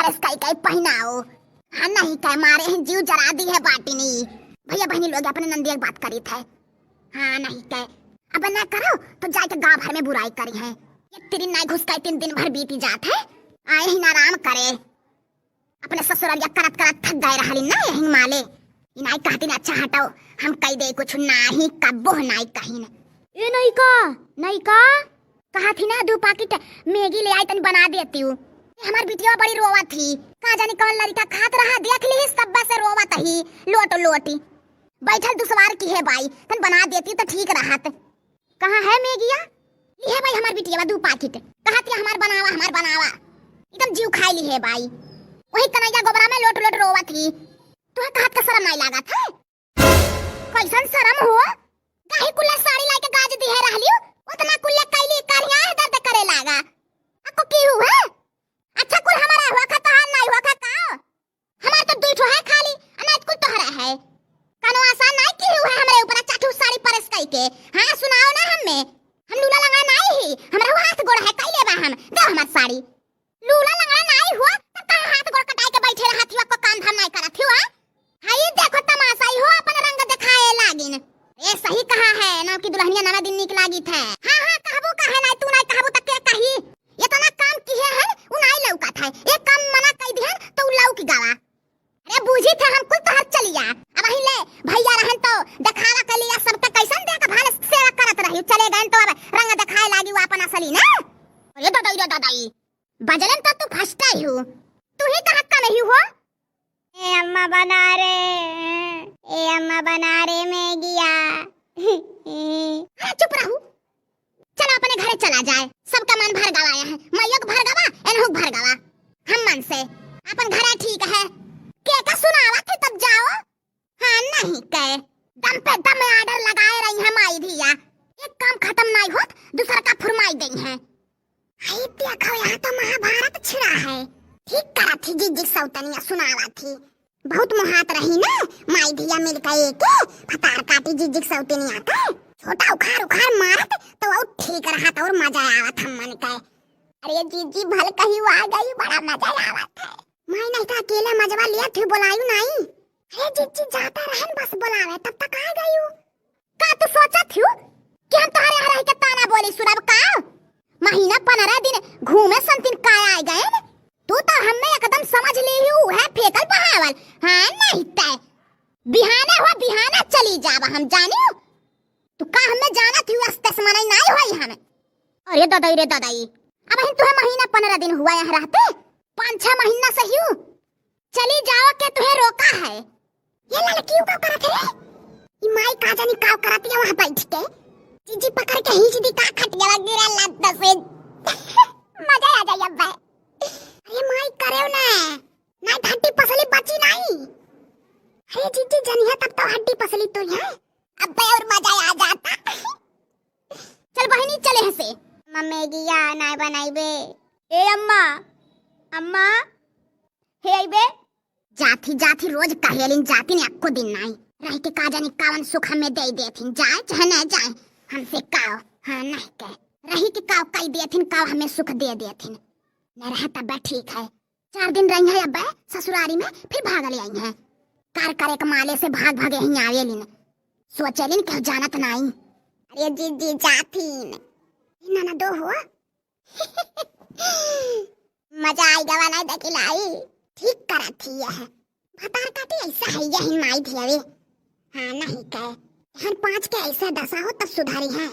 Dress कई पहनाओ। हाँ नहीं कह मारे हैं जीव जरा दी है बाटी नहीं। भैया बहनी लोग अपने नंदी बात करी थे। हाँ नहीं कह अब ना करो तो जाके गांव भर में बुराई करी है। ये तेरी नाई घुस के 3 दिन भर बीती जात है। आए ही ना आराम करे अपने ससुरालिया करत करत थक गए रहली ना यही माले। नाई कहती ना अच्छा हटाओ हम कह दे कुछ नाही कब्बो नाई कहीं ए नहीं का कहा थी ना 2 पैकेट मैगी ले आई तनी बना देती हूँ। हमार बिटिया बड़ी रोवा थी का जाने कौन लड़का खात रहा देख ली सब से रोवत ही लोटी बैठल दुसवार की है भाई तन बना देती तो ठीक रहत। कहाँ है मैगिया ये भाई हमार बिटिया 2 पैकेट कहा थी हमार बनावा एकदम जीव खाई ली है भाई। वही कन्हैया गोबरा में लोट रोवत थी। तुहे कहत का शर्म नहीं लागत है? कैसन शर्म हो काहे कुल्ला साड़ी लाके गाज दी है रहलियो उतना कुल्ला कैली करिया है दर्द करे लागा अको की हुआ अच्छा कुल हमारा हुआ का तो नहीं हुआ का हमार तो 2 ठो है खाली अनाज कुल तोहरा है कानो आसान नहीं की हुआ हमारे ऊपर चाठू साड़ी परस कई के। हां सुनाओ ना हम लूला लगा नहीं ही हमरा हाथ गोड़ है कैले बा हम दे हमार साड़ी लूला लगा नहीं हुआ तो कहां हाथ गोड़ कटाई के बैठे रहत हुआ को काम धाम नहीं करत हुआ। हाय देखो तमाशा ही हो अपन रंग दिखाए लागिन। ए सही कहा है ना कि दुल्हनिया नवा दिन निक लागी थे। हां कहबो कहे नहीं तू नहीं कहबो त के कही इतना काम किए है उ नहीं लौका था एक काम मना कई दिहन तो उ लौक गावा। अरे बूझी थे हम कुल तोहर चलिया अब ही ले भैया रहन तो दिखावा के लिया सब तक कैसन दे के भाले सेवा करत रही चले गए तो अब रंग दिखाए लागी वो अपन असली ना। अरे दादाई बजलन तो तू फसता ही हो तू ही का हक्का नहीं हो। ए अम्मा बना रे मैगिया चुप रहू चलो अपने घरे चला जाए सबका मन भर गवाया है मयोग भर गवा एनहुक भर गवा हम मन से अपन घरे ठीक है के का सुनावा थे तब जाओ। हाँ नहीं कहे दम पे दम आर्डर लगाए रही है माई धिया एक काम खत्म नहीं होत दूसरा का फरमाई गई है। हाय देखो यहाँ तो महाभारत छिड़ा है ठीक करा थी जिजी सौतनिया सुनावा थी बहुत मुहात रही ना माई धिया मिल के एक फतार काटी जिजी सौतनिया का छोटा उखाड़ मारत तो और ठीक रहा और मजा आवत हम मन के। अरे जीजी भल कहीं आ गई बड़ा मजा आवत है मैं नहीं था अकेले मजवा लिया थे बुलायू नहीं। अरे जीजी जाता रहन बस बुलावे तब तक आ गई का तू सोचा थी कि हम तुम्हारे यहाँ रह के ताना बोली सुनब का महीना 15 दिन घूमे संतिन का आ गए तू तो हमें एकदम समझ ली है फेकल बहावल। हाँ नहीं तय बिहाना चली जावा हम जानियो तू का हमें जाना थी वास्ते से मनाई नहीं होई हमें। अरे दादाई अब हम तुम्हें महीना 15 दिन हुआ यहाँ रहते 5-6 महीना से हूँ चली जाओ के तुम्हें रोका है। ये लड़कियों का करत है ये माई का जानी का करती है वहाँ बैठ के जीजी पकड़ के हिच दी का खट गया गिरा लत से मजा आ जाए अब। अरे माई करे ना हड्डी पसली बची नहीं। अरे जीजी जनिया तब तो हड्डी पसली तो है अब और मजा आ जाता। चल बहनी चले हसे मैगिया ना बनाइबे। ए अम्मा हे आइबे जाती रोज कहेलिन जाती ने अक्को दिन नहीं रह के का जानी कावन सुख हमें दे देथिन जाए चाहे न जाए हमसे काव। हाँ नहीं कह रही के काव कई देथिन काव हमें सुख दे देथिन न रहता बे ठीक है 4 दिन रही है अब ससुरारी में फिर भाग ले आई है कार करे कमाले से भाग यहीं आवेलिन सोचेलिन कह जानत नहीं। अरे जीजी जातीन ना दो हो मजा आई गवा नहीं देखिलाई ठीक करा थी यह भतार काटे ऐसा है यही माई धियावे। हाँ नहीं कह हम 5 के ऐसा दशा हो तब सुधारी है।